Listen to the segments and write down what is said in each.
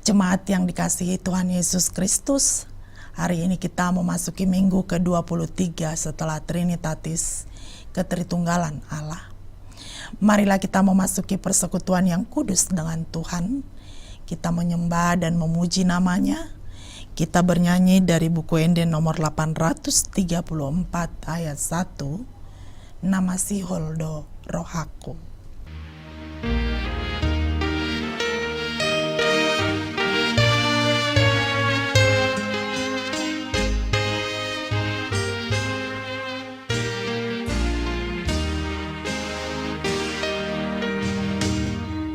Jemaat yang dikasihi Tuhan Yesus Kristus, hari ini kita memasuki minggu ke-23 setelah Trinitatis, Ketritunggalan Allah. Marilah kita memasuki persekutuan yang kudus dengan Tuhan. Kita menyembah dan memuji namanya. Kita bernyanyi dari buku Ende nomor 834 ayat 1, Nama si Holdo Rohaku.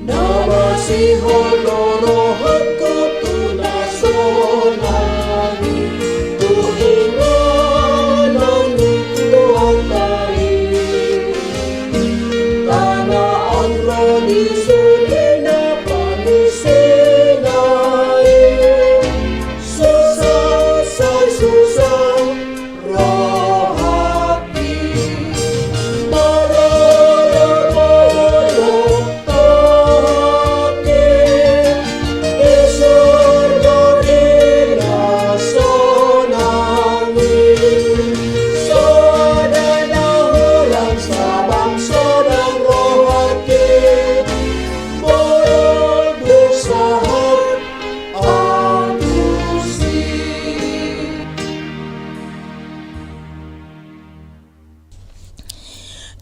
Nama si Holdo Rohaku tunasonagi, tuhinganangi Tuhan baik. Tanah Angrani Sudina Panisenai, susah rohaki.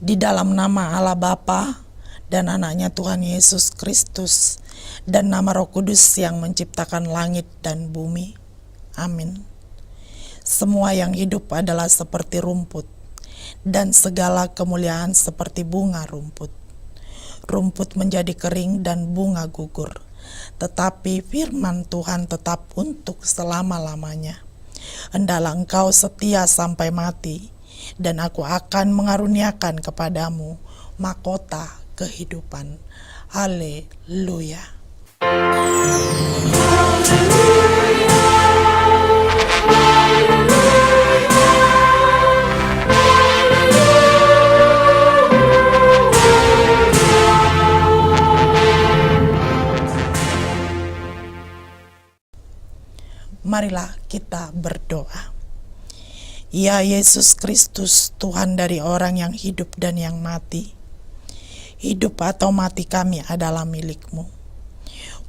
Di dalam nama Allah Bapa dan anaknya Tuhan Yesus Kristus dan nama Roh Kudus yang menciptakan langit dan bumi. Amin. Semua yang hidup adalah seperti rumput, dan segala kemuliaan seperti bunga rumput. Rumput menjadi kering dan bunga gugur, tetapi firman Tuhan tetap untuk selama-lamanya. Hendaklah engkau setia sampai mati, dan aku akan mengaruniakan kepadamu mahkota kehidupan. Haleluya. Marilah kita berdoa. Ya Yesus Kristus, Tuhan dari orang yang hidup dan yang mati, hidup atau mati kami adalah milik-Mu.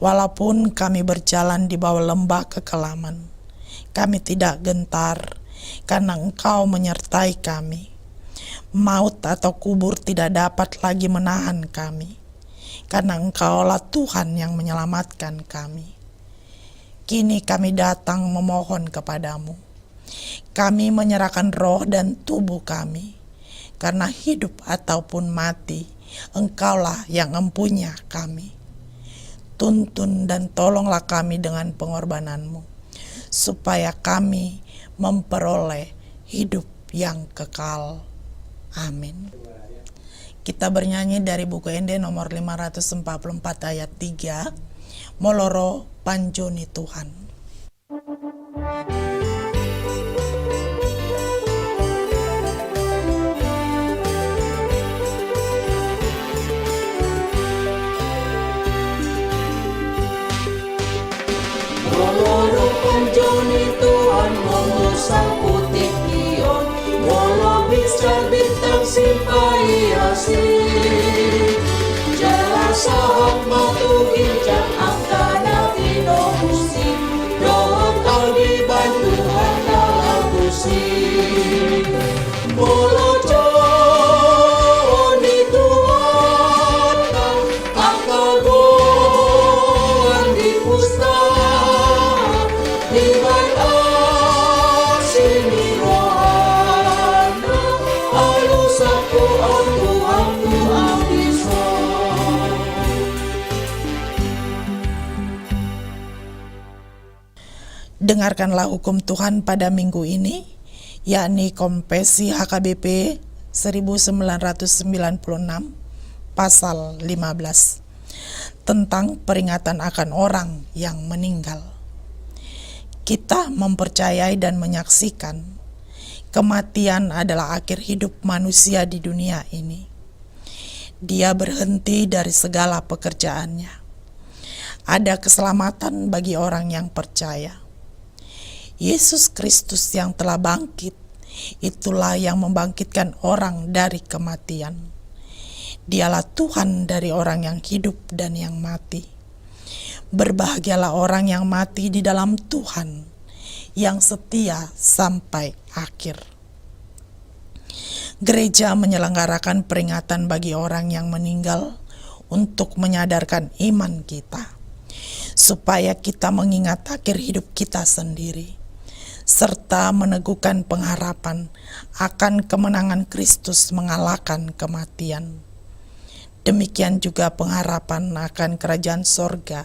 Walaupun kami berjalan di bawah lembah kekelaman, kami tidak gentar karena Engkau menyertai kami. Maut atau kubur tidak dapat lagi menahan kami, karena Engkaulah Tuhan yang menyelamatkan kami. Kini kami datang memohon kepadamu. Kami menyerahkan roh dan tubuh kami, karena hidup ataupun mati, Engkaulah yang empunya kami. Tuntun dan tolonglah kami dengan pengorbanan-Mu, supaya kami memperoleh hidup yang kekal. Amin. Kita bernyanyi dari buku Ende nomor 544 ayat 3, Moloro Panjoni Tuhan. Moloro Panjoni Tuhan, mengusang putih kion, walau bisa bintang simpai asih. Jalan sahak matu gincang angkana tino musi, doang kau dibantu dalam musi. Moloconi Tuhan, angka goan di pusta. Dengarkanlah hukum Tuhan pada minggu ini, yakni Kompesi HKBP 1996 pasal 15 tentang peringatan akan orang yang meninggal. Kita mempercayai dan menyaksikan kematian adalah akhir hidup manusia di dunia ini. Dia berhenti dari segala pekerjaannya. ada keselamatan bagi orang yang percaya. Yesus Kristus yang telah bangkit, itulah yang membangkitkan orang dari kematian. Dialah Tuhan dari orang yang hidup dan yang mati. Berbahagialah orang yang mati di dalam Tuhan, yang setia sampai akhir. Gereja menyelenggarakan peringatan bagi orang yang meninggal untuk menyadarkan iman kita, supaya kita mengingat akhir hidup kita sendiri, serta meneguhkan pengharapan akan kemenangan Kristus mengalahkan kematian. Demikian juga pengharapan akan kerajaan sorga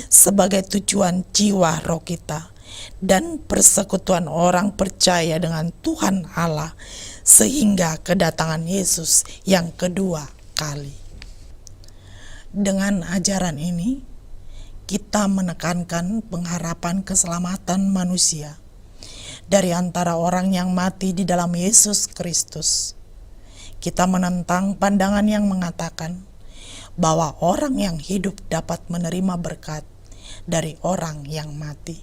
sebagai tujuan jiwa roh kita dan persekutuan orang percaya dengan Tuhan Allah sehingga kedatangan Yesus yang kedua kali. Dengan ajaran ini, kita menekankan pengharapan keselamatan manusia dari antara orang yang mati di dalam Yesus Kristus. Kita menentang pandangan yang mengatakan bahwa orang yang hidup dapat menerima berkat dari orang yang mati.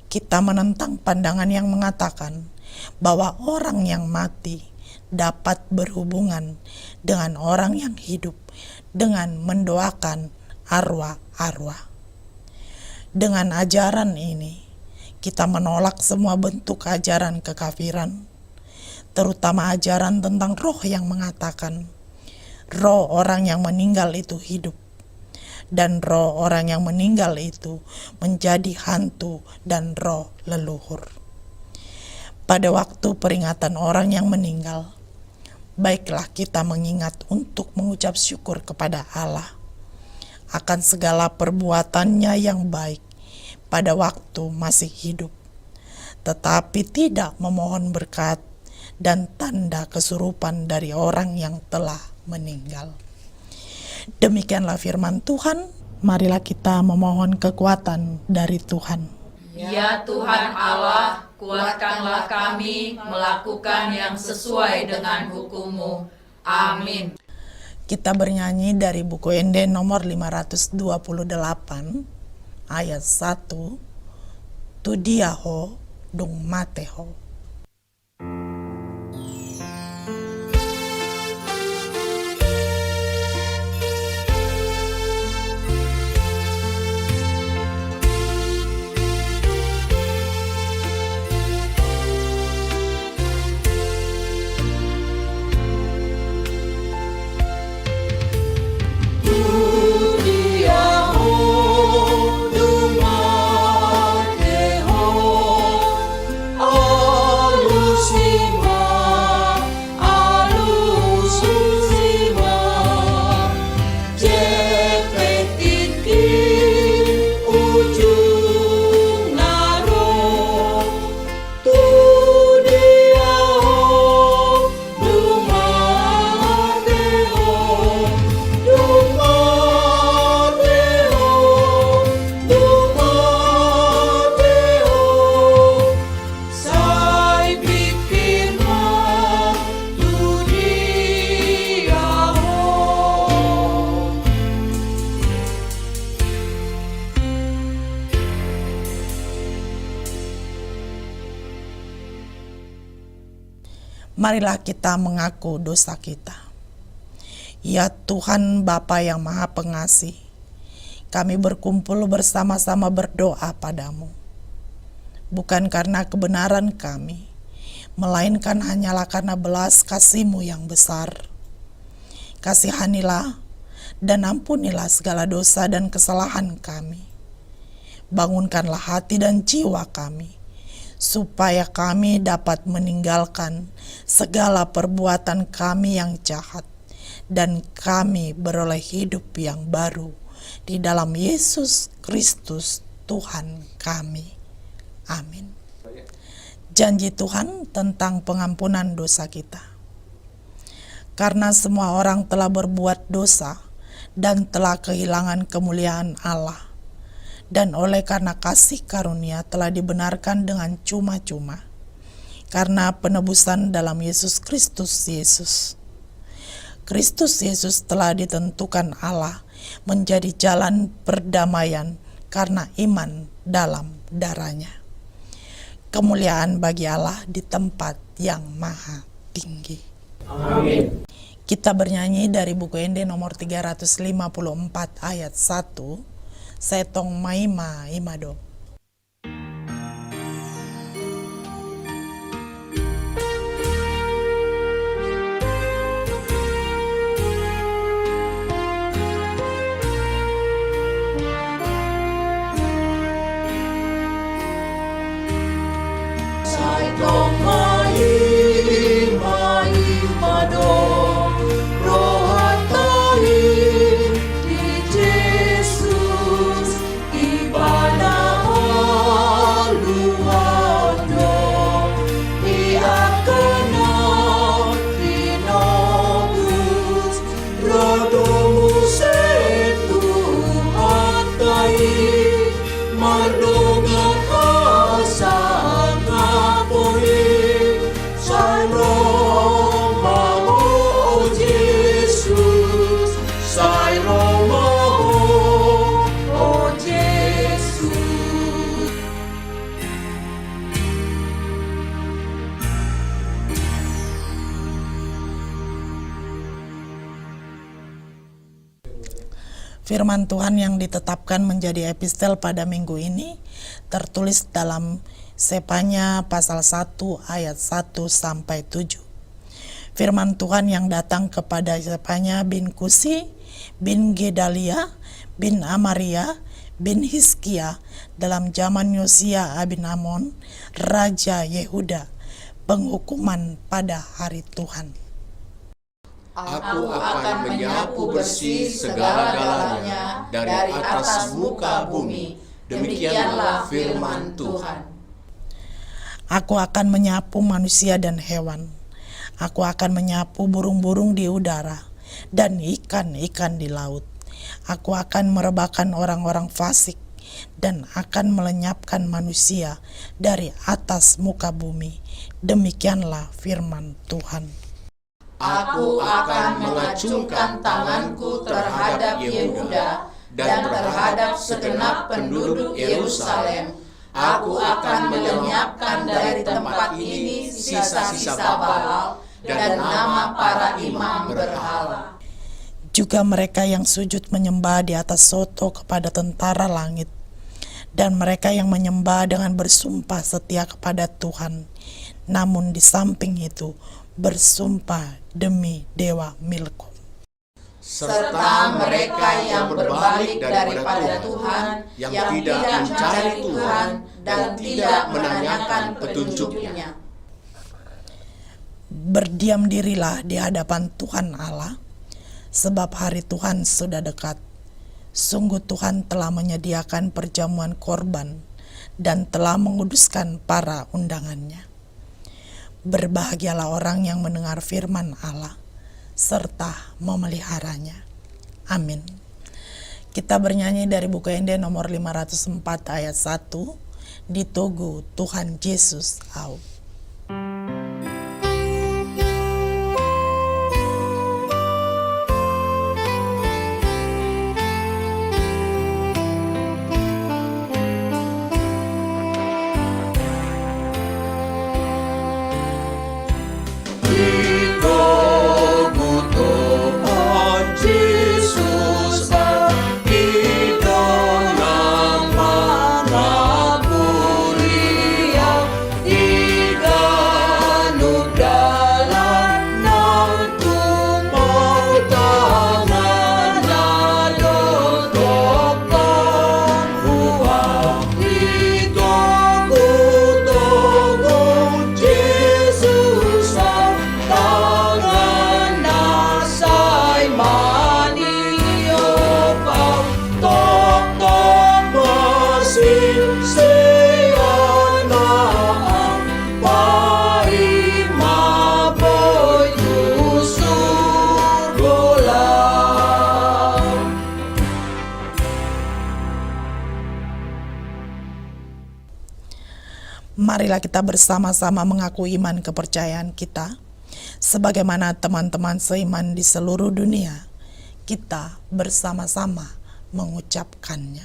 Kita menentang pandangan yang mengatakan bahwa orang yang mati dapat berhubungan dengan orang yang hidup dengan mendoakan arwah-arwah. Dengan ajaran ini, kita menolak semua bentuk ajaran kekafiran, terutama ajaran tentang roh yang mengatakan roh orang yang meninggal itu hidup, dan roh orang yang meninggal itu menjadi hantu dan roh leluhur. Pada waktu peringatan orang yang meninggal, baiklah kita mengingat untuk mengucap syukur kepada Allah akan segala perbuatannya yang baik pada waktu masih hidup, tetapi tidak memohon berkat dan tanda kesurupan dari orang yang telah meninggal. Demikianlah firman Tuhan, marilah kita memohon kekuatan dari Tuhan. Ya Tuhan Allah, kuatkanlah kami melakukan yang sesuai dengan hukum-Mu. Amin. Kita bernyanyi dari buku Ende nomor 528 ayat 1, Tu diaho dung mateho. Marilah kita mengaku dosa kita. Ya Tuhan Bapa yang Maha Pengasih, kami berkumpul bersama-sama berdoa padamu, bukan karena kebenaran kami, melainkan hanyalah karena belas kasih-Mu yang besar. Kasihanilah dan ampunilah segala dosa dan kesalahan kami. Bangunkanlah hati dan jiwa kami, supaya kami dapat meninggalkan segala perbuatan kami yang jahat, dan kami beroleh hidup yang baru di dalam Yesus Kristus Tuhan kami. Amin. Janji Tuhan tentang pengampunan dosa kita. Karena semua orang telah berbuat dosa dan telah kehilangan kemuliaan Allah, dan oleh karena kasih karunia telah dibenarkan dengan cuma-cuma, karena penebusan dalam Yesus Kristus Yesus. Kristus Yesus telah ditentukan Allah menjadi jalan perdamaian karena iman dalam darah-Nya. Kemuliaan bagi Allah di tempat yang maha tinggi. Amin. Kita bernyanyi dari buku Ende nomor 354 ayat 1, Setong Maima Imado. Setong Maima Imado, rohatani di Yesus, ibadah luado, iakana pinobus, rodomu setu hatai, marunga kasang ngapoi, sayro maho Jesus, sayro maho oh Jesus. Firman Tuhan yang ditetapkan menjadi epistel pada minggu ini tertulis dalam Sepanya pasal 1 ayat 1 sampai 7. Firman Tuhan yang datang kepada Sepanya bin Kusi, bin Gedalia, bin Amaria, bin Hizkia dalam zaman Yosia bin Amon, Raja Yehuda, penghukuman pada hari Tuhan. Aku akan menyapu bersih segala-galanya dari atas muka bumi. Demikianlah firman Tuhan. Aku akan menyapu manusia dan hewan. Aku akan menyapu burung-burung di udara dan ikan-ikan di laut. Aku akan merebahkan orang-orang fasik dan akan melenyapkan manusia dari atas muka bumi. Demikianlah firman Tuhan. Aku akan mengacungkan tanganku terhadap Yehuda dan terhadap segenap penduduk Yerusalem. Aku akan melenyapkan dari tempat ini sisa-sisa Baal dan nama para imam berhala. Juga mereka yang sujud menyembah di atas soto kepada tentara langit, dan mereka yang menyembah dengan bersumpah setia kepada Tuhan, namun di samping itu bersumpah demi dewa Milkom. Serta mereka yang berbalik daripada Tuhan, yang tidak mencari Tuhan dan tidak menanyakan petunjuknya. Berdiam dirilah di hadapan Tuhan Allah, sebab hari Tuhan sudah dekat. Sungguh Tuhan telah menyediakan perjamuan korban dan telah menguduskan para undangannya. Berbahagialah orang yang mendengar firman Allah serta memeliharanya. Amin. Kita bernyanyi dari buku Ende nomor 504 ayat 1, Ditogo Tuhan Yesus au. Marilah kita bersama-sama mengaku iman kepercayaan kita. Sebagaimana teman-teman seiman di seluruh dunia, kita bersama-sama mengucapkannya.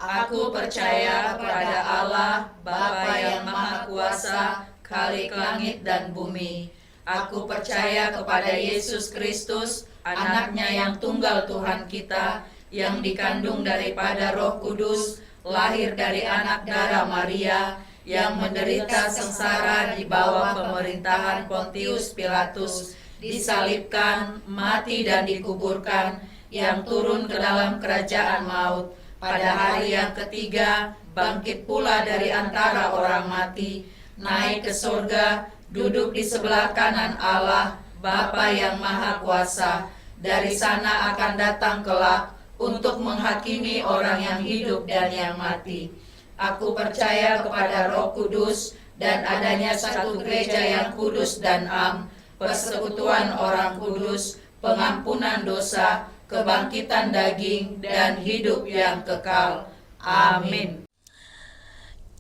Aku percaya kepada Allah, Bapa yang Maha Kuasa, Khalik langit dan bumi. Aku percaya kepada Yesus Kristus, Anaknya yang tunggal Tuhan kita, yang dikandung daripada Roh Kudus, lahir dari anak darah Maria, yang menderita sengsara di bawah pemerintahan Pontius Pilatus, disalibkan, mati dan dikuburkan, yang turun ke dalam kerajaan maut, pada hari yang ketiga bangkit pula dari antara orang mati, naik ke surga, duduk di sebelah kanan Allah, Bapa yang Maha Kuasa. Dari sana akan datang kelak untuk menghakimi orang yang hidup dan yang mati. Aku percaya kepada Roh Kudus dan adanya satu gereja yang kudus dan am, persekutuan orang kudus, pengampunan dosa, kebangkitan daging, dan hidup yang kekal. Amin.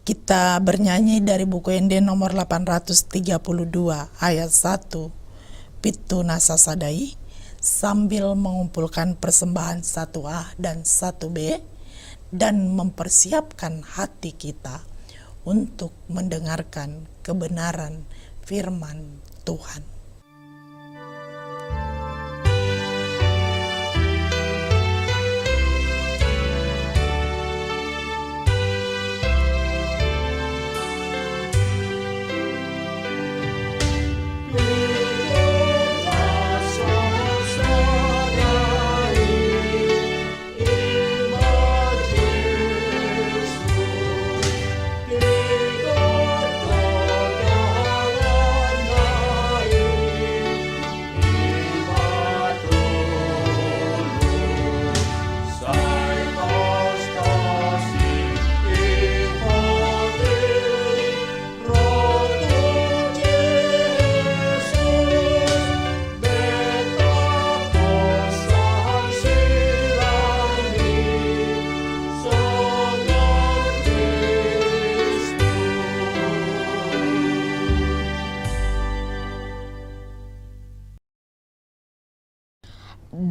Kita bernyanyi dari buku ND nomor 832 ayat 1 Pitu Nasa Sadai sambil mengumpulkan persembahan 1A dan 1B dan mempersiapkan hati kita untuk mendengarkan kebenaran firman Tuhan.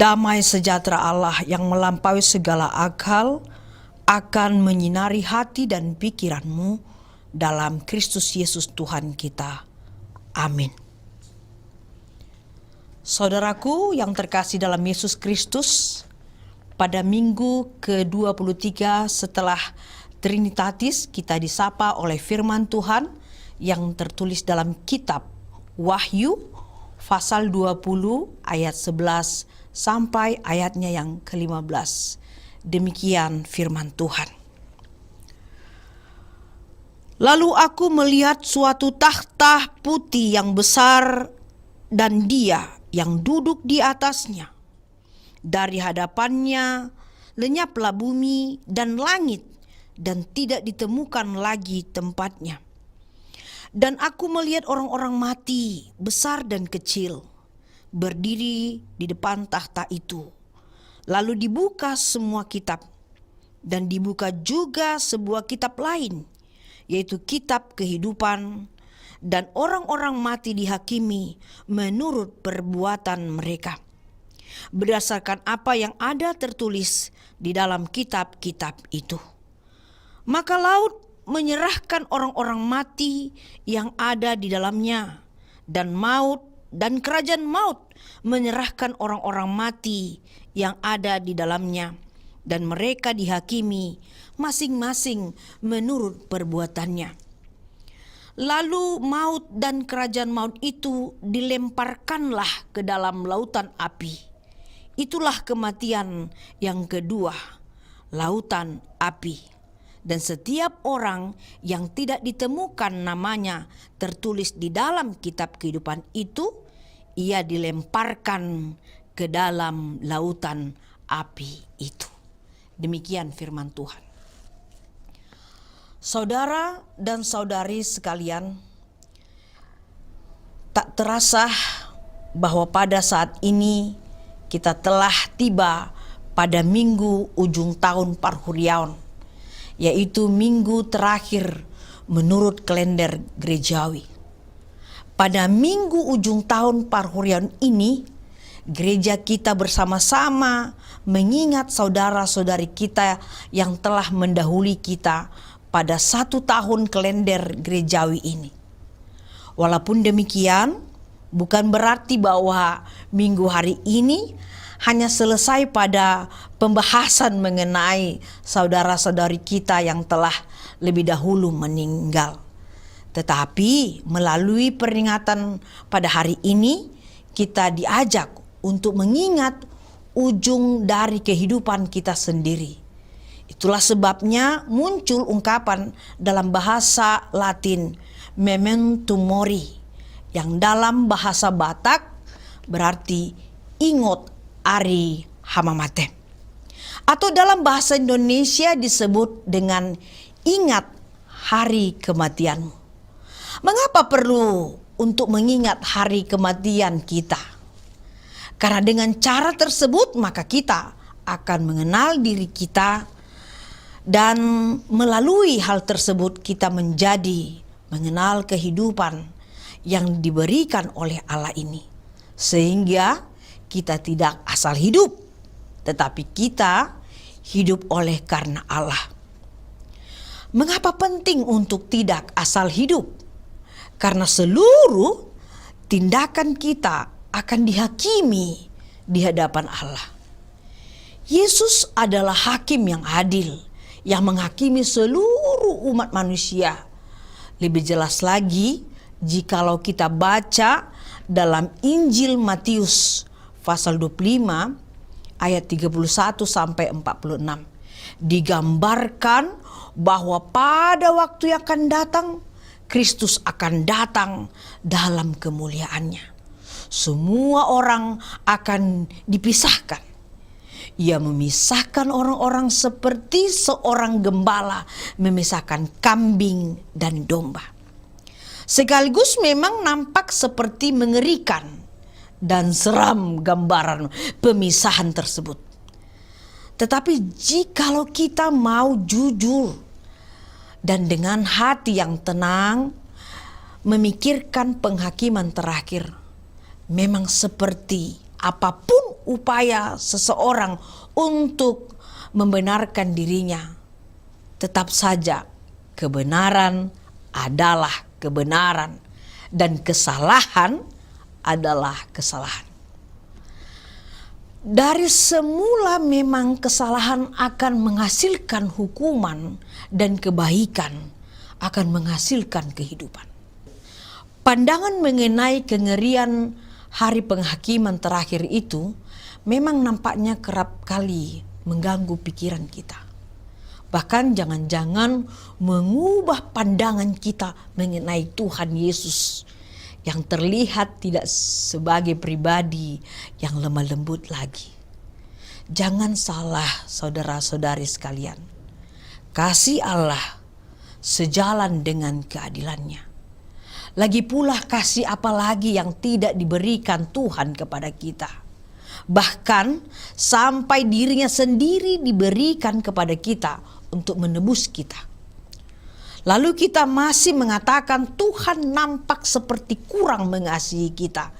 Damai sejahtera Allah yang melampaui segala akal akan menyinari hati dan pikiranmu dalam Kristus Yesus Tuhan kita. Amin. Saudaraku yang terkasih dalam Yesus Kristus, pada minggu ke-23 setelah Trinitatis kita disapa oleh firman Tuhan yang tertulis dalam kitab Wahyu pasal 20 ayat 11 sampai ayatnya yang ke-15. Demikian firman Tuhan. Lalu aku melihat suatu takhta putih yang besar dan Dia yang duduk di atasnya. Dari hadapannya lenyaplah bumi dan langit dan tidak ditemukan lagi tempatnya. Dan aku melihat orang-orang mati besar dan kecil berdiri di depan takhta itu. Lalu dibuka semua kitab, dan dibuka juga sebuah kitab lain, yaitu kitab kehidupan, dan orang-orang mati dihakimi menurut perbuatan mereka, berdasarkan apa yang ada tertulis di dalam kitab-kitab itu. Maka laut menyerahkan orang-orang mati yang ada di dalamnya, dan maut dan kerajaan maut menyerahkan orang-orang mati yang ada di dalamnya, dan mereka dihakimi masing-masing menurut perbuatannya. Lalu maut dan kerajaan maut itu dilemparkanlah ke dalam lautan api. Itulah kematian yang kedua, lautan api. Dan setiap orang yang tidak ditemukan namanya tertulis di dalam kitab kehidupan itu, ia dilemparkan ke dalam lautan api itu. Demikian firman Tuhan. Saudara dan saudari sekalian, tak terasa bahwa pada saat ini kita telah tiba pada minggu ujung tahun Parhuriaon, yaitu minggu terakhir menurut kalender gerejawi. Pada minggu ujung tahun Parhuriaon ini, gereja kita bersama-sama mengingat saudara-saudari kita yang telah mendahului kita pada 1 tahun kalender gerejawi ini. Walaupun demikian, bukan berarti bahwa minggu hari ini hanya selesai pada pembahasan mengenai saudara-saudari kita yang telah lebih dahulu meninggal. Tetapi melalui peringatan pada hari ini, kita diajak untuk mengingat ujung dari kehidupan kita sendiri. Itulah sebabnya muncul ungkapan dalam bahasa Latin memento mori, yang dalam bahasa Batak berarti ingot ari hamamate. Atau dalam bahasa Indonesia disebut dengan ingat hari kematianmu. Mengapa perlu untuk mengingat hari kematian kita? Karena dengan cara tersebut maka kita akan mengenal diri kita, dan melalui hal tersebut kita menjadi mengenal kehidupan yang diberikan oleh Allah ini. Sehingga kita tidak asal hidup, tetapi kita hidup oleh karena Allah. Mengapa penting untuk tidak asal hidup? Karena seluruh tindakan kita akan dihakimi di hadapan Allah. Yesus adalah hakim yang adil, yang menghakimi seluruh umat manusia. Lebih jelas lagi jikalau kita baca dalam Injil Matius pasal 25 ayat 31 sampai 46. Digambarkan bahwa pada waktu yang akan datang, Kristus akan datang dalam kemuliaannya. Semua orang akan dipisahkan. Ia memisahkan orang-orang seperti seorang gembala memisahkan kambing dan domba. Sekaligus memang nampak seperti mengerikan dan seram gambaran pemisahan tersebut. Tetapi jikalau kita mau jujur dan dengan hati yang tenang memikirkan penghakiman terakhir, memang seperti apapun upaya seseorang untuk membenarkan dirinya, tetap saja kebenaran adalah kebenaran dan kesalahan adalah kesalahan. Dari semula memang kesalahan akan menghasilkan hukuman dan kebaikan akan menghasilkan kehidupan. Pandangan mengenai kengerian hari penghakiman terakhir itu memang nampaknya kerap kali mengganggu pikiran kita. Bahkan jangan-jangan mengubah pandangan kita mengenai Tuhan Yesus yang terlihat tidak sebagai pribadi yang lemah lembut lagi. Jangan salah saudara-saudari sekalian. Kasih Allah sejalan dengan keadilannya. Lagi pula kasih apalagi yang tidak diberikan Tuhan kepada kita. Bahkan sampai dirinya sendiri diberikan kepada kita untuk menebus kita. Lalu kita masih mengatakan Tuhan nampak seperti kurang mengasihi kita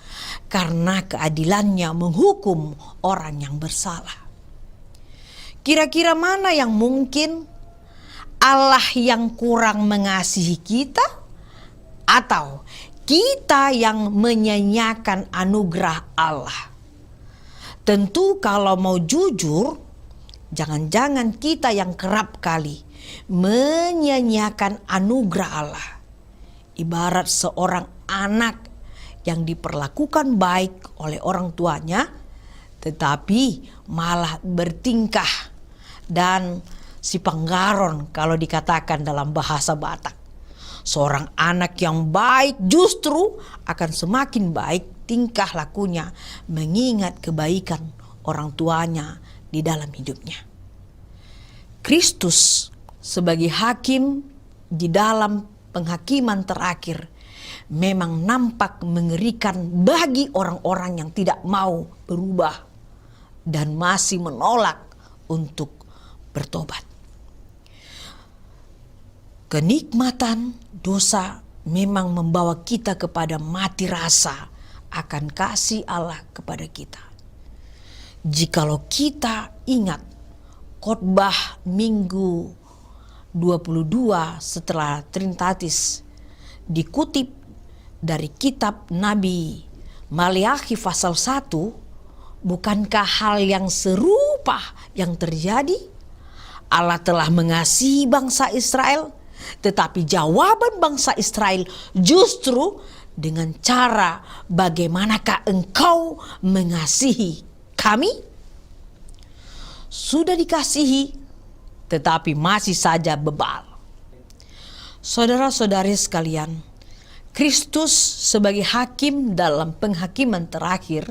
karena keadilannya menghukum orang yang bersalah. Kira-kira mana yang mungkin? Allah yang kurang mengasihi kita atau kita yang menyanyiakan anugerah Allah? Tentu kalau mau jujur, jangan-jangan kita yang kerap kali menyanyiakan anugerah Allah. Ibarat seorang anak yang diperlakukan baik oleh orang tuanya, tetapi malah bertingkah dan si panggaron kalau dikatakan dalam bahasa Batak. Seorang anak yang baik justru akan semakin baik tingkah lakunya mengingat kebaikan orang tuanya di dalam hidupnya. Kristus sebagai hakim di dalam penghakiman terakhir memang nampak mengerikan bagi orang-orang yang tidak mau berubah dan masih menolak untuk bertobat. Kenikmatan dosa memang membawa kita kepada mati rasa akan kasih Allah kepada kita. Jikalau kita ingat khotbah Minggu 22 setelah Trinitatis dikutip dari kitab Nabi Maleakhi pasal 1, bukankah hal yang serupa yang terjadi? Allah telah mengasihi bangsa Israel, tetapi jawaban bangsa Israel justru dengan cara, bagaimanakah engkau mengasihi kami? Sudah dikasihi, tetapi masih saja bebal. Saudara-saudari sekalian, Kristus sebagai hakim dalam penghakiman terakhir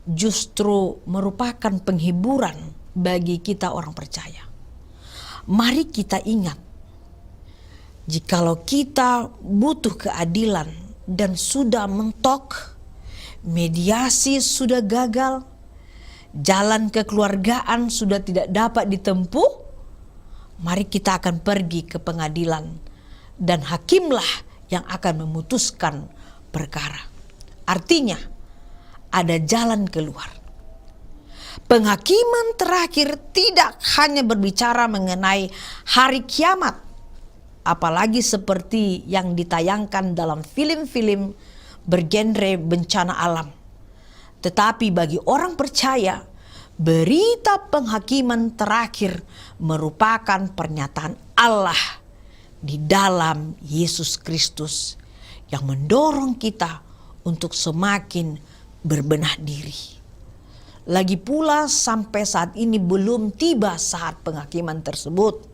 justru merupakan penghiburan bagi kita orang percaya. Mari kita ingat, jikalau kita butuh keadilan dan sudah mentok, mediasi sudah gagal, jalan kekeluargaan sudah tidak dapat ditempuh, mari kita akan pergi ke pengadilan dan hakimlah yang akan memutuskan perkara. Artinya ada jalan keluar. Penghakiman terakhir tidak hanya berbicara mengenai hari kiamat, apalagi seperti yang ditayangkan dalam film-film bergenre bencana alam. Tetapi bagi orang percaya, berita penghakiman terakhir merupakan pernyataan Allah di dalam Yesus Kristus yang mendorong kita untuk semakin berbenah diri. Lagi pula sampai saat ini belum tiba saat penghakiman tersebut.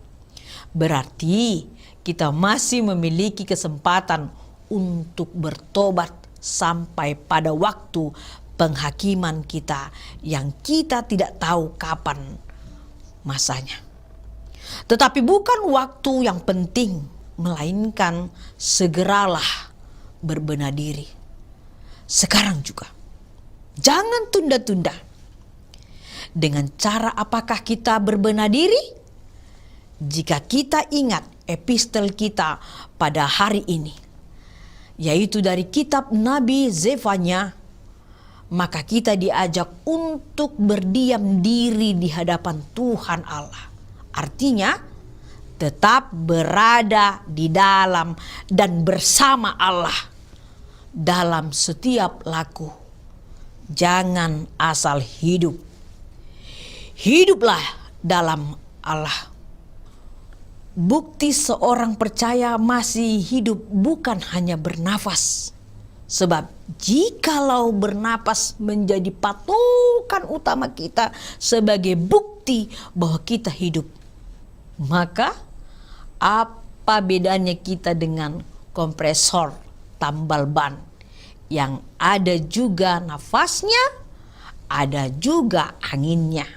Berarti kita masih memiliki kesempatan untuk bertobat sampai pada waktu penghakiman kita yang kita tidak tahu kapan masanya. Tetapi bukan waktu yang penting, melainkan segeralah berbenah diri. Sekarang juga. Jangan tunda-tunda. Dengan cara apakah kita berbenah diri? Jika kita ingat epistel kita pada hari ini, yaitu dari kitab Nabi Zefanya, maka kita diajak untuk berdiam diri di hadapan Tuhan Allah. Artinya, tetap berada di dalam dan bersama Allah dalam setiap laku. Jangan asal hidup. Hiduplah dalam Allah. Bukti seorang percaya masih hidup bukan hanya bernafas. Sebab jikalau bernapas menjadi patokan utama kita sebagai bukti bahwa kita hidup, maka apa bedanya kita dengan kompresor tambal ban yang ada juga nafasnya, ada juga anginnya.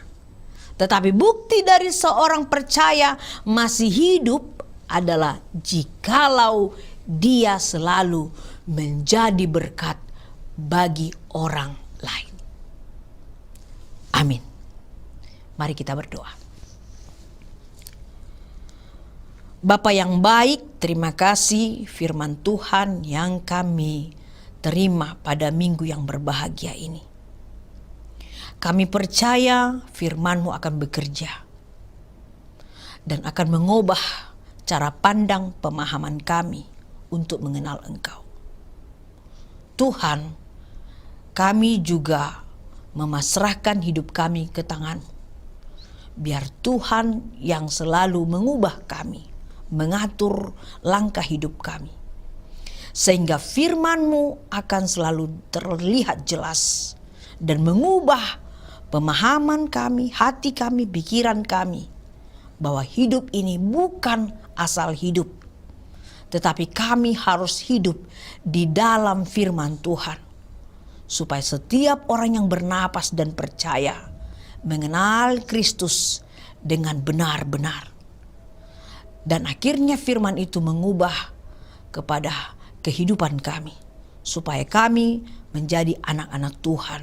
Tetapi bukti dari seorang percaya masih hidup adalah jikalau dia selalu menjadi berkat bagi orang lain. Amin. Mari kita berdoa. Bapa yang baik, terima kasih firman Tuhan yang kami terima pada minggu yang berbahagia ini. Kami percaya firman-Mu akan bekerja dan akan mengubah cara pandang pemahaman kami untuk mengenal Engkau. Tuhan, kami juga memasrahkan hidup kami ke Tangan-Mu. Biar Tuhan yang selalu mengubah kami, mengatur langkah hidup kami. Sehingga firman-Mu akan selalu terlihat jelas dan mengubah pemahaman kami, hati kami, pikiran kami. Bahwa hidup ini bukan asal hidup. Tetapi kami harus hidup di dalam firman Tuhan. Supaya setiap orang yang bernapas dan percaya mengenal Kristus dengan benar-benar. Dan akhirnya firman itu mengubah kepada kehidupan kami. Supaya kami menjadi anak-anak Tuhan.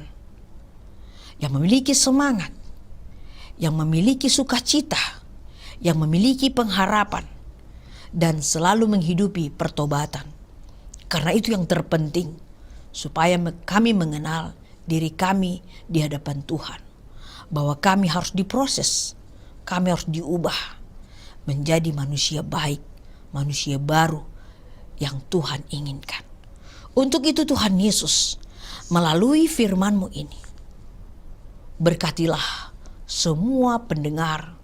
Yang memiliki semangat. Yang memiliki sukacita. Yang memiliki pengharapan. Dan selalu menghidupi pertobatan. Karena itu yang terpenting. Supaya kami mengenal diri kami di hadapan Tuhan. bahwa kami harus diproses, kami harus diubah menjadi manusia baik, manusia baru yang Tuhan inginkan. Untuk itu Tuhan Yesus melalui firman-Mu ini, berkatilah semua pendengar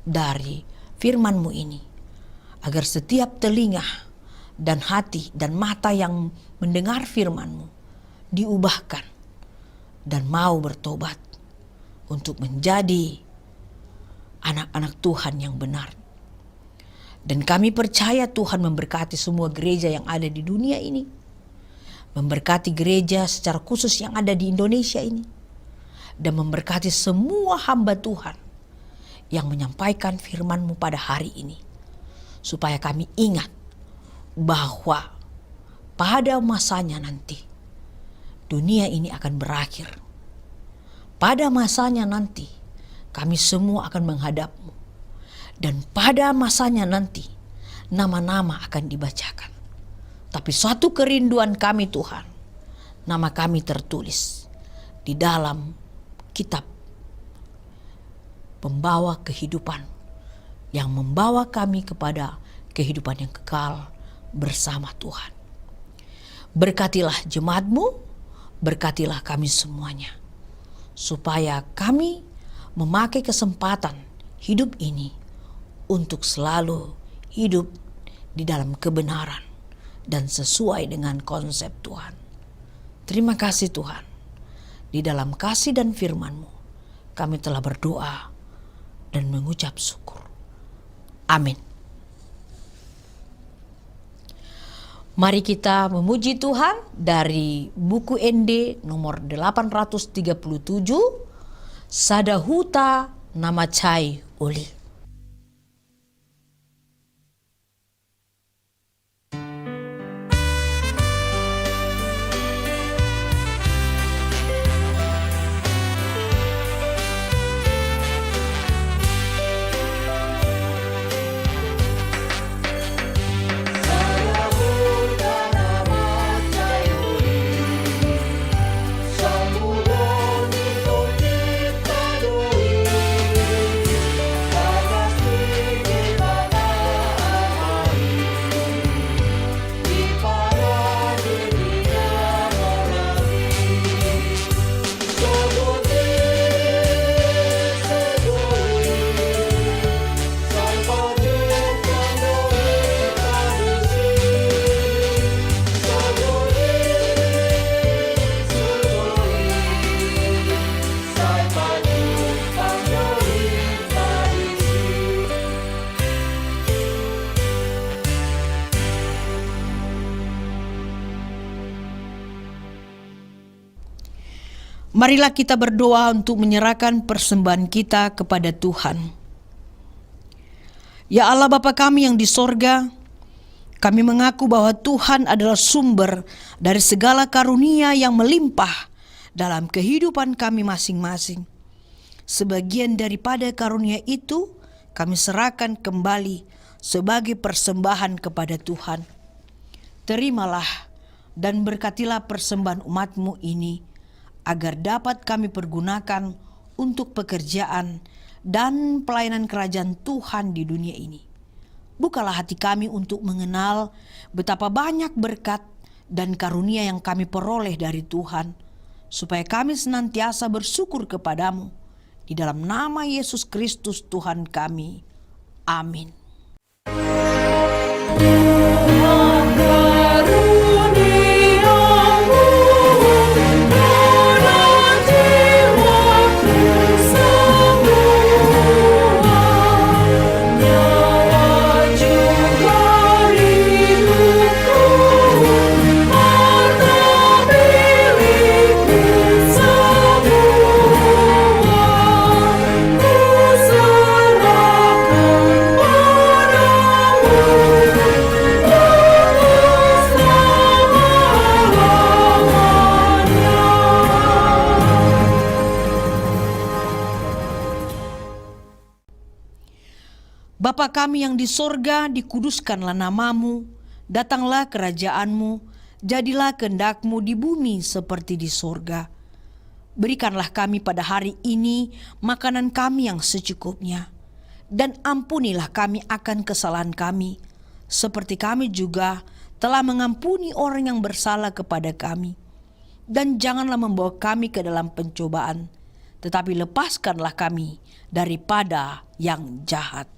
dari firman-Mu ini, agar setiap telinga dan hati dan mata yang mendengar firman-Mu diubahkan dan mau bertobat untuk menjadi anak-anak Tuhan yang benar. Dan kami percaya Tuhan memberkati semua gereja yang ada di dunia ini, memberkati gereja secara khusus yang ada di Indonesia ini, dan memberkati semua hamba Tuhan yang menyampaikan firman-Mu pada hari ini, supaya kami ingat bahwa pada masanya nanti dunia ini akan berakhir. Pada masanya nanti kami semua akan menghadap-Mu, dan pada masanya nanti nama-nama akan dibacakan. Tapi suatu kerinduan kami Tuhan, nama kami tertulis di dalam kitab pembawa kehidupan yang membawa kami kepada kehidupan yang kekal bersama Tuhan. Berkatilah jemaat-Mu, berkatilah kami semuanya, supaya kami memakai kesempatan hidup ini untuk selalu hidup di dalam kebenaran dan sesuai dengan konsep Tuhan. Terima kasih Tuhan. Di dalam kasih dan firman-Mu kami telah berdoa dan mengucap syukur. Amin. Mari kita memuji Tuhan dari buku ND nomor 837, Sadahuta Namacai Uli. Marilah kita berdoa untuk menyerahkan persembahan kita kepada Tuhan. Ya Allah Bapa kami yang di sorga, kami mengaku bahwa Tuhan adalah sumber dari segala karunia yang melimpah dalam kehidupan kami masing-masing. Sebagian daripada karunia itu kami serahkan kembali sebagai persembahan kepada Tuhan. Terimalah dan berkatilah persembahan umat-Mu ini, agar dapat kami pergunakan untuk pekerjaan dan pelayanan kerajaan Tuhan di dunia ini. Bukalah hati kami untuk mengenal betapa banyak berkat dan karunia yang kami peroleh dari Tuhan, supaya kami senantiasa bersyukur kepadamu. Di dalam nama Yesus Kristus Tuhan kami. Amin. Bapa kami yang di sorga, dikuduskanlah namamu, datanglah kerajaanmu, jadilah kehendak-Mu di bumi seperti di sorga. Berikanlah kami pada hari ini makanan kami yang secukupnya, dan ampunilah kami akan kesalahan kami, seperti kami juga telah mengampuni orang yang bersalah kepada kami. Dan janganlah membawa kami ke dalam pencobaan, tetapi lepaskanlah kami daripada yang jahat.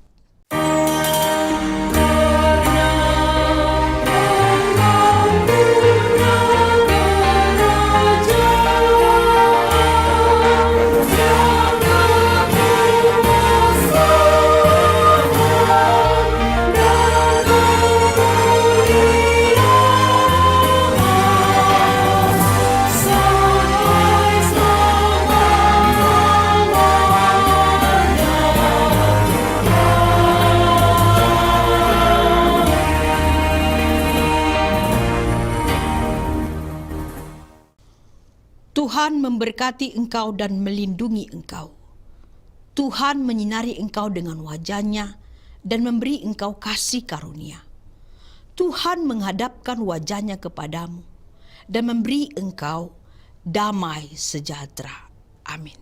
Tuhan memberkati engkau dan melindungi engkau. Tuhan menyinari engkau dengan wajah-Nya dan memberi engkau kasih karunia. Tuhan menghadapkan wajah-Nya kepadamu dan memberi engkau damai sejahtera. Amin.